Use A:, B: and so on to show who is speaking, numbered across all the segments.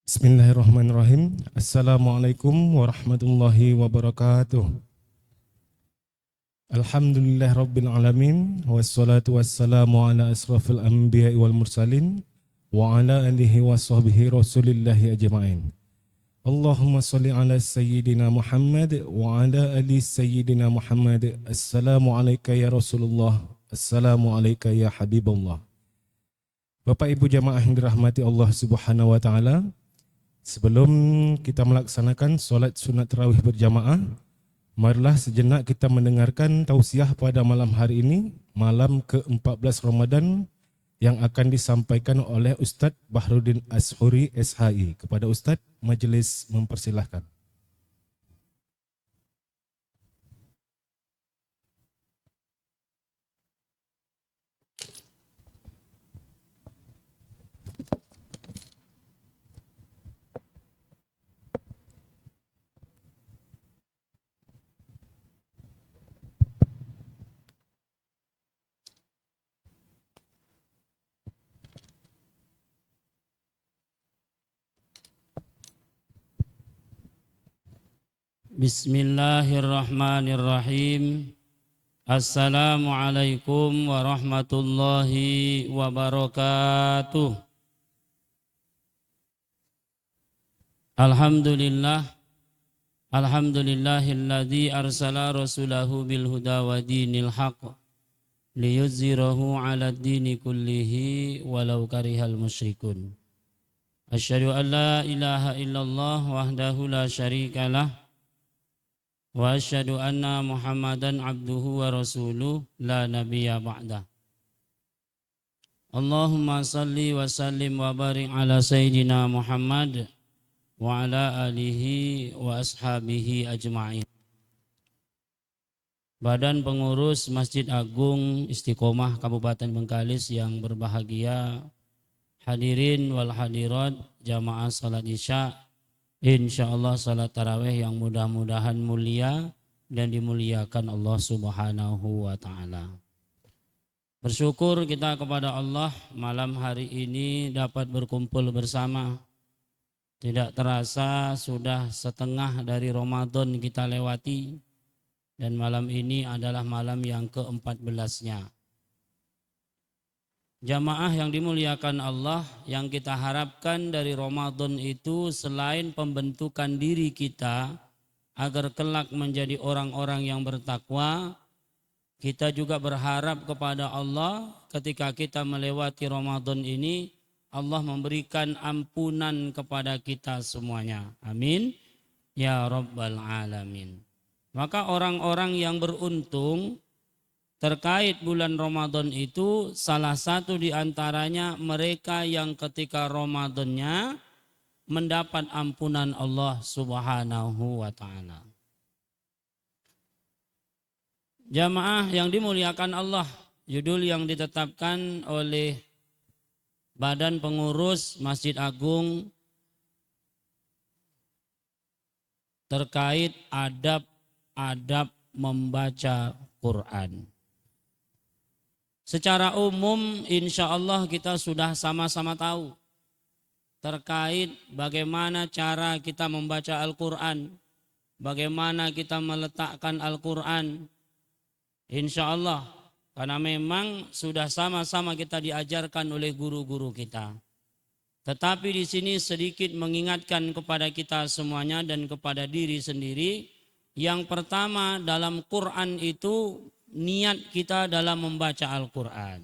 A: Bismillahirrahmanirrahim. Assalamualaikum warahmatullahi wabarakatuh. Alhamdulillah rabbil alamin. Wassalatu wassalamu ala asrafil anbiya wal mursalin. Wa ala alihi wa sahbihi rasulillahi ajma'in. Allahumma salli ala sayyidina Muhammad wa ala ali sayyidina Muhammad. Assalamu alayka ya Rasulullah. Assalamu alayka ya Habibullah. Bapak Ibu jamaah yang dirahmati Allah Subhanahu wa taala. Sebelum kita melaksanakan solat sunat tarawih berjamaah, marilah sejenak kita mendengarkan tausiah pada malam hari ini, malam ke-14 Ramadan yang akan disampaikan oleh Ustadz Bahrudin Ashuri SHI. Kepada Ustadz, majelis mempersilahkan.
B: Bismillahirrahmanirrahim. Assalamualaikum warahmatullahi wabarakatuh. Alhamdulillahilladzi arsala rasulahu bil huda wa dinil haqq liyuzhirahu 'alad dini kullihi walau karihal musyrikun. Asyhadu an la ilaha illallah wahdahu la syarikalah wa asyhadu anna Muhammadan abduhu wa rasuluh la nabiyya ba'dah. Allahumma salli wa sallim wa barik ala sayyidina Muhammad wa ala alihi wa ashabihi ajma'in. Badan pengurus Masjid Agung Istiqomah Kabupaten Bengkalis yang berbahagia, hadirin wal hadirat jamaah salat Isya, insyaallah salat tarawih yang mudah-mudahan mulia dan dimuliakan Allah Subhanahu wa taala. Bersyukur kita kepada Allah malam hari ini dapat berkumpul bersama. Tidak terasa sudah setengah dari Ramadan kita lewati dan malam ini adalah malam yang ke-14-nya. Jamaah yang dimuliakan Allah, yang kita harapkan dari Ramadan itu selain pembentukan diri kita agar kelak menjadi orang-orang yang bertakwa, kita juga berharap kepada Allah ketika kita melewati Ramadan ini, Allah memberikan ampunan kepada kita semuanya. Amin. Ya Rabbal Alamin. Maka orang-orang yang beruntung terkait bulan Ramadan itu salah satu di antaranya mereka yang ketika Ramadannya mendapat ampunan Allah Subhanahu wa taala. Jamaah yang dimuliakan Allah, judul yang ditetapkan oleh Badan Pengurus Masjid Agung terkait adab-adab membaca Quran. Secara umum insya Allah kita sudah sama-sama tahu terkait bagaimana cara kita membaca Al-Quran, bagaimana kita meletakkan Al-Quran. Insya Allah, karena memang sudah sama-sama kita diajarkan oleh guru-guru kita. Tetapi di sini sedikit mengingatkan kepada kita semuanya dan kepada diri sendiri. Yang pertama dalam Quran itu niat kita dalam membaca Al-Quran.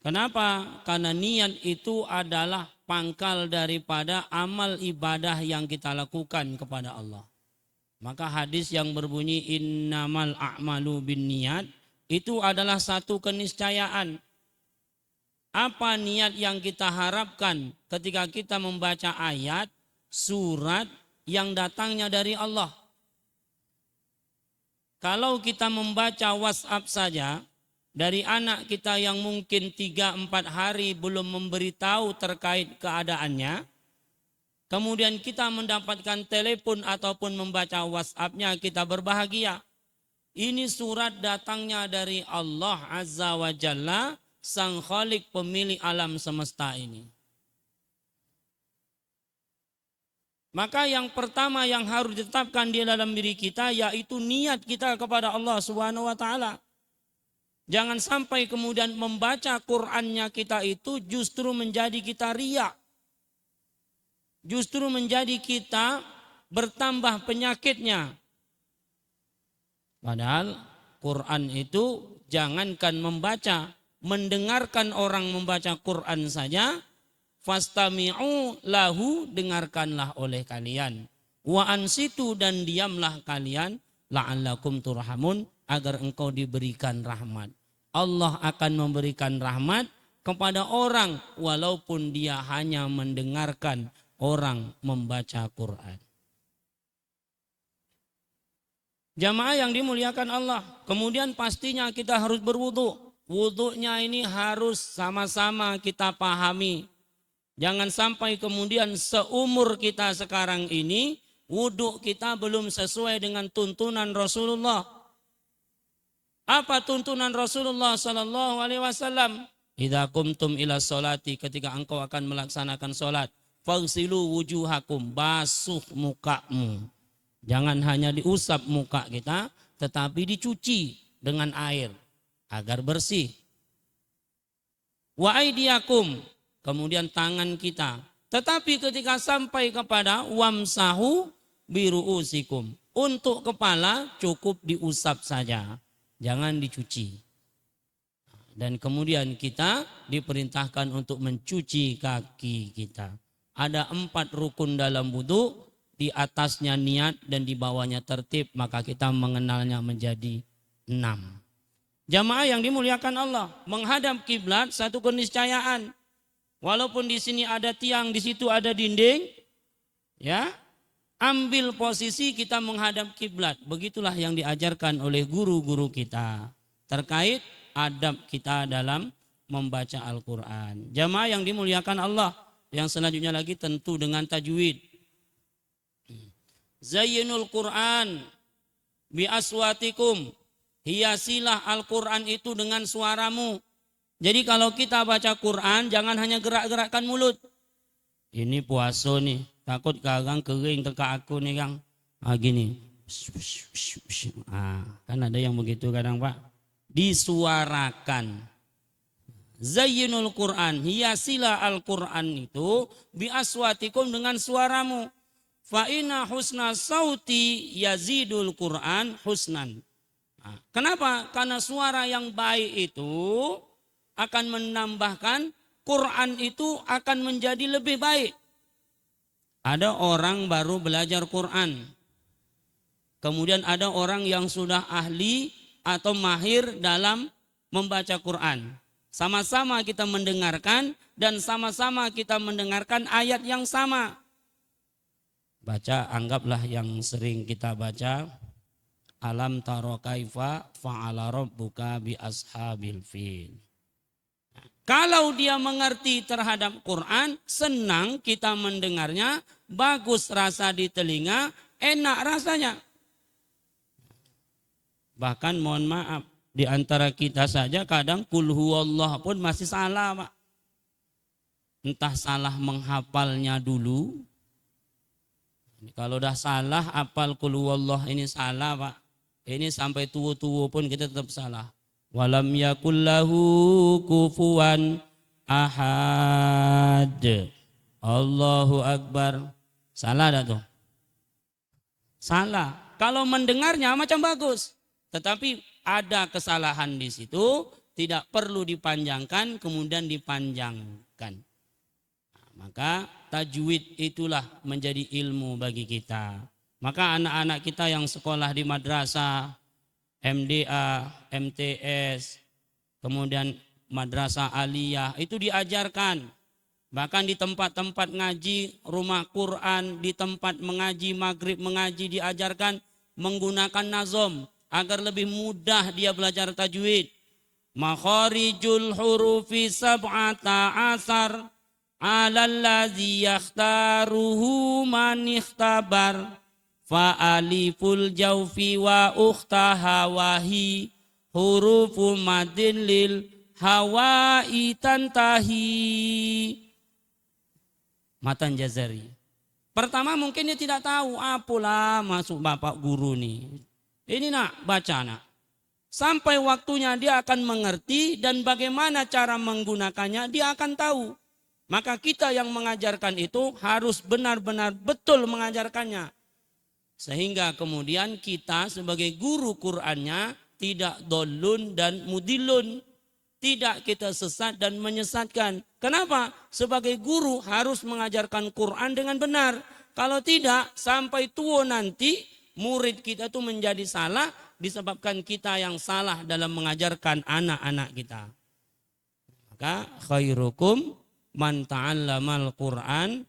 B: Kenapa? Karena niat itu adalah pangkal daripada amal ibadah yang kita lakukan kepada Allah. Maka hadis yang berbunyi innamal a'malu binniyat itu adalah satu keniscayaan. Apa niat yang kita harapkan ketika kita membaca ayat, surat yang datangnya dari Allah? Kalau kita membaca WhatsApp saja, dari anak kita yang mungkin 3-4 hari belum memberitahu terkait keadaannya, kemudian kita mendapatkan telepon ataupun membaca WhatsApp-nya, kita berbahagia. Ini surat datangnya dari Allah Azza wa Jalla, Sang Khalik pemilik alam semesta ini. Maka yang pertama yang harus ditetapkan di dalam diri kita yaitu niat kita kepada Allah Subhanahu wa taala. Jangan sampai kemudian membaca Qur'annya kita itu justru menjadi kita riya. Justru menjadi kita bertambah penyakitnya. Padahal Quran itu jangankan membaca, mendengarkan orang membaca Quran saja, fastami'u lahu, dengarkanlah oleh kalian. Wa ansitu, dan diamlah kalian, la'allakum turhamun, agar engkau diberikan rahmat. Allah akan memberikan rahmat kepada orang walaupun dia hanya mendengarkan orang membaca Quran. Jamaah yang dimuliakan Allah, kemudian pastinya kita harus berwudu. Wudunya ini harus sama-sama kita pahami. Jangan sampai kemudian seumur kita sekarang ini, wudu kita belum sesuai dengan tuntunan Rasulullah. Apa tuntunan Rasulullah sallallahu alaihi wasallam? Idza qumtum ila sholati, ketika engkau akan melaksanakan sholat, faghsilu wujuhakum, basuh mukamu. Jangan hanya diusap muka kita, tetapi dicuci dengan air agar bersih. Wa aidiakum, kemudian tangan kita. Tetapi ketika sampai kepada wamsahu biruusikum, untuk kepala cukup diusap saja, jangan dicuci. Dan kemudian kita diperintahkan untuk mencuci kaki kita. Ada 4 rukun dalam wudu, di atasnya niat dan di bawahnya tertib, maka kita mengenalnya menjadi 6. Jamaah yang dimuliakan Allah, menghadap kiblat satu keniscayaan. Walaupun di sini ada tiang, di situ ada dinding, ya, ambil posisi kita menghadap kiblat. Begitulah yang diajarkan oleh guru-guru kita terkait adab kita dalam membaca Al-Quran. Jamaah yang dimuliakan Allah, yang selanjutnya lagi tentu dengan tajwid. Zayyinul Quran bi aswatikum, hiasilah Al-Quran itu dengan suaramu. Jadi kalau kita baca Quran jangan hanya gerak-gerakkan mulut. Ini puasa nih, takut kagang kering teka aku nih Kang. Gini. Kan ada yang begitu kadang Pak. Disuarakan. Zayyinul Quran, hiasilah Al-Quran itu bi aswatikum, dengan suaramu. Fa inna husna sauti yazidul Quran husnan. Kenapa? Karena suara yang baik itu akan menambahkan Quran itu akan menjadi lebih baik. Ada orang baru belajar Quran. Kemudian ada orang yang sudah ahli atau mahir dalam membaca Quran. Sama-sama kita mendengarkan dan sama-sama kita mendengarkan ayat yang sama. Baca, anggaplah yang sering kita baca, alam taro kaifa fa'ala rabbuka bi ashabil fil. Kalau dia mengerti terhadap Quran, senang kita mendengarnya, bagus rasa di telinga, enak rasanya. Bahkan mohon maaf, di antara kita saja kadang kul huwallah pun masih salah Pak. Entah salah menghafalnya dulu. Kalau udah salah hafal kul huwallah ini salah Pak. Ini sampai tua-tua pun kita tetap salah. Walam yakullahu kufuwan ahad. Allahu Akbar. Salah dah tuh. Salah. Kalau mendengarnya macam bagus. Tetapi ada kesalahan di situ, tidak perlu dipanjangkan, kemudian dipanjangkan. Nah, maka tajwid itulah menjadi ilmu bagi kita. Maka anak-anak kita yang sekolah di madrasah, MDA, MTS, kemudian madrasah aliyah, itu diajarkan. Bahkan di tempat-tempat ngaji, rumah Quran, di tempat mengaji, maghrib mengaji, diajarkan menggunakan nazom, agar lebih mudah dia belajar tajwid. Makharijul hurufi sab'ata asar alallazi yakhtaruhu man ikhtabar fa aliful jawfi wa ukhtaha wahi hurufu madin lil hawa'i tantahi. Matan Jazari. Pertama mungkin dia tidak tahu, apalah masuk bapak guru nih. Ini nak, baca nak. Sampai waktunya dia akan mengerti dan bagaimana cara menggunakannya dia akan tahu. Maka kita yang mengajarkan itu harus benar-benar betul mengajarkannya. Sehingga kemudian kita sebagai guru Qur'annya tidak dolun dan mudilun. Tidak kita sesat dan menyesatkan. Kenapa? Sebagai guru harus mengajarkan Qur'an dengan benar. Kalau tidak sampai tua nanti murid kita itu menjadi salah disebabkan kita yang salah dalam mengajarkan anak-anak kita. Maka khairukum man ta'allamal Qur'an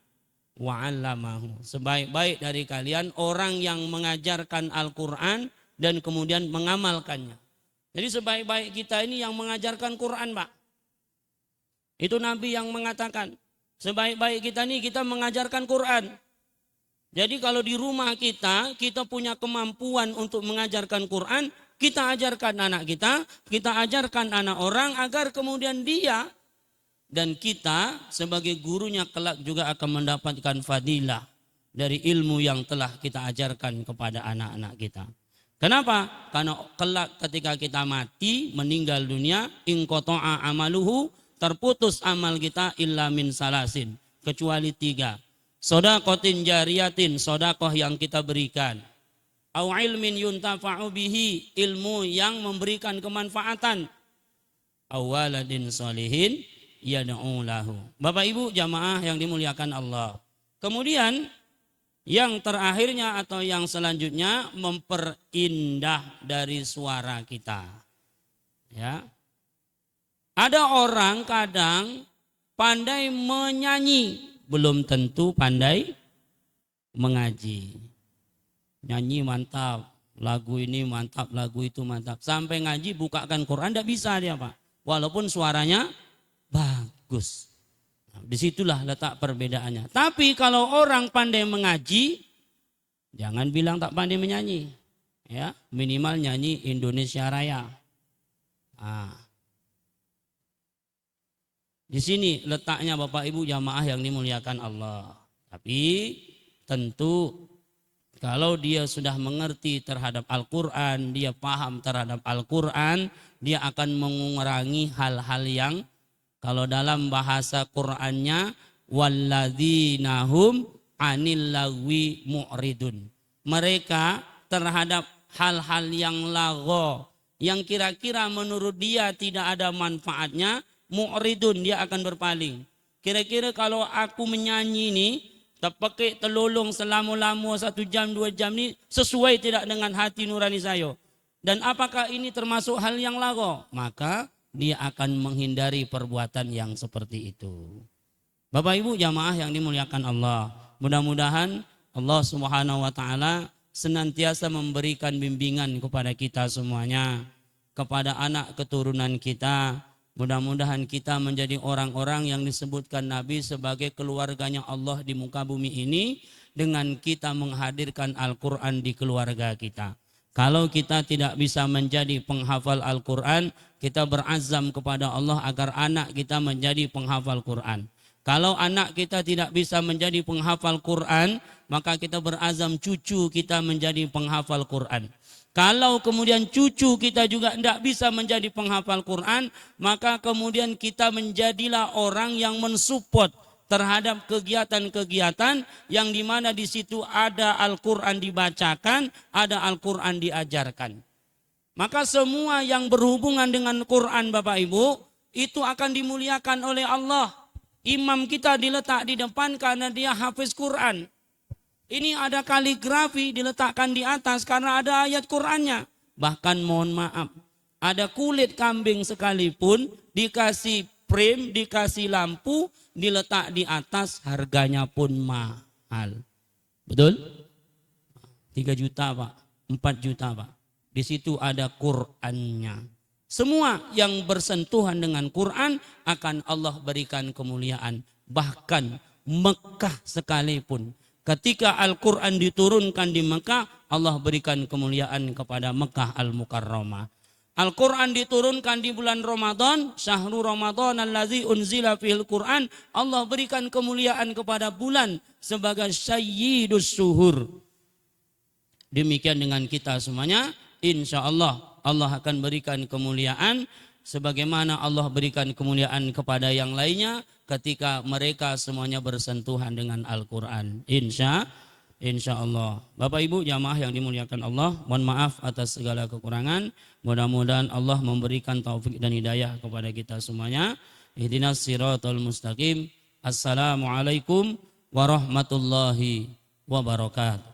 B: wa 'allamahu. Sebaik-baik dari kalian orang yang mengajarkan Al-Qur'an dan kemudian mengamalkannya. Jadi sebaik-baik kita ini yang mengajarkan Quran, Pak. Itu Nabi yang mengatakan, sebaik-baik kita ini kita mengajarkan Quran. Jadi kalau di rumah kita punya kemampuan untuk mengajarkan Quran, kita ajarkan anak kita ajarkan anak orang agar kemudian dia dan kita sebagai gurunya kelak juga akan mendapatkan fadilah dari ilmu yang telah kita ajarkan kepada anak-anak kita. Kenapa? Karena kelak ketika kita mati, meninggal dunia, inqata'a amaluhu, terputus amal kita illa min salasin, kecuali 3. Shadaqatin jariyatin, sedekah yang kita berikan. Au ilmin yuntafa'u bihi, ilmu yang memberikan kemanfaatan. Au waladin sholihin yad'u lahu. Bapak Ibu jamaah yang dimuliakan Allah. Kemudian yang terakhirnya atau yang selanjutnya memperindah dari suara kita. Ya. Ada orang kadang pandai menyanyi, belum tentu pandai mengaji. Nyanyi mantap, lagu ini mantap, lagu itu mantap. Sampai ngaji bukakan Quran tidak bisa dia, Pak. Walaupun suaranya bagus. Nah, disitulah letak perbedaannya. Tapi kalau orang pandai mengaji, jangan bilang tak pandai menyanyi. Ya, minimal nyanyi Indonesia Raya. Nah, di sini letaknya Bapak Ibu jamaah yang dimuliakan Allah. Tapi tentu kalau dia sudah mengerti terhadap Al-Quran, dia paham terhadap Al-Quran, dia akan mengurangi hal-hal yang kalau dalam bahasa Qur'annya walladzina hum 'anil lagwi mu'ridun. Mereka terhadap hal-hal yang lagho, yang kira-kira menurut dia tidak ada manfaatnya, mu'ridun, dia akan berpaling. Kira-kira kalau aku menyanyi ini, tak pakai telolong selama-lama 1 jam 2 jam ini sesuai tidak dengan hati nurani saya. Dan apakah ini termasuk hal yang lagho? Maka dia akan menghindari perbuatan yang seperti itu. Bapak Ibu jamaah yang dimuliakan Allah, mudah-mudahan Allah Subhanahu wa taala senantiasa memberikan bimbingan kepada kita semuanya, kepada anak keturunan kita. Mudah-mudahan kita menjadi orang-orang yang disebutkan Nabi sebagai keluarganya Allah di muka bumi ini dengan kita menghadirkan Al-Quran di keluarga kita. Kalau kita tidak bisa menjadi penghafal Al-Quran, kita berazam kepada Allah agar anak kita menjadi penghafal Quran. Kalau anak kita tidak bisa menjadi penghafal Quran, maka kita berazam cucu kita menjadi penghafal Quran. Kalau kemudian cucu kita juga tidak bisa menjadi penghafal Quran, maka kemudian kita menjadilah orang yang mensupport terhadap kegiatan-kegiatan yang dimana di situ ada Al-Quran dibacakan, ada Al-Quran diajarkan. Maka semua yang berhubungan dengan Quran Bapak Ibu, itu akan dimuliakan oleh Allah. Imam kita diletak di depan karena dia hafiz Quran. Ini ada kaligrafi diletakkan di atas karena ada ayat Qurannya. Bahkan mohon maaf, ada kulit kambing sekalipun dikasih frame, dikasih lampu, diletak di atas, harganya pun mahal. Betul? 3 juta Pak, 4 juta Pak. Di situ ada Qur'annya. Semua yang bersentuhan dengan Quran akan Allah berikan kemuliaan. Bahkan Mekah sekalipun. Ketika Al-Quran diturunkan di Mekah, Allah berikan kemuliaan kepada Mekah Al-Mukarramah. Al-Quran diturunkan di bulan Ramadan, syahrul Ramadan allazi unzila fihil Quran. Allah berikan kemuliaan kepada bulan sebagai sayyidus syuhur. Demikian dengan kita semuanya, insya Allah Allah akan berikan kemuliaan sebagaimana Allah berikan kemuliaan kepada yang lainnya ketika mereka semuanya bersentuhan dengan Al-Quran. Insya Allah. Bapak Ibu jamaah yang dimuliakan Allah, mohon maaf atas segala kekurangan. Mudah-mudahan Allah memberikan taufik dan hidayah kepada kita semuanya. Ihdinas siratal mustaqim. Assalamualaikum warahmatullahi wabarakatuh.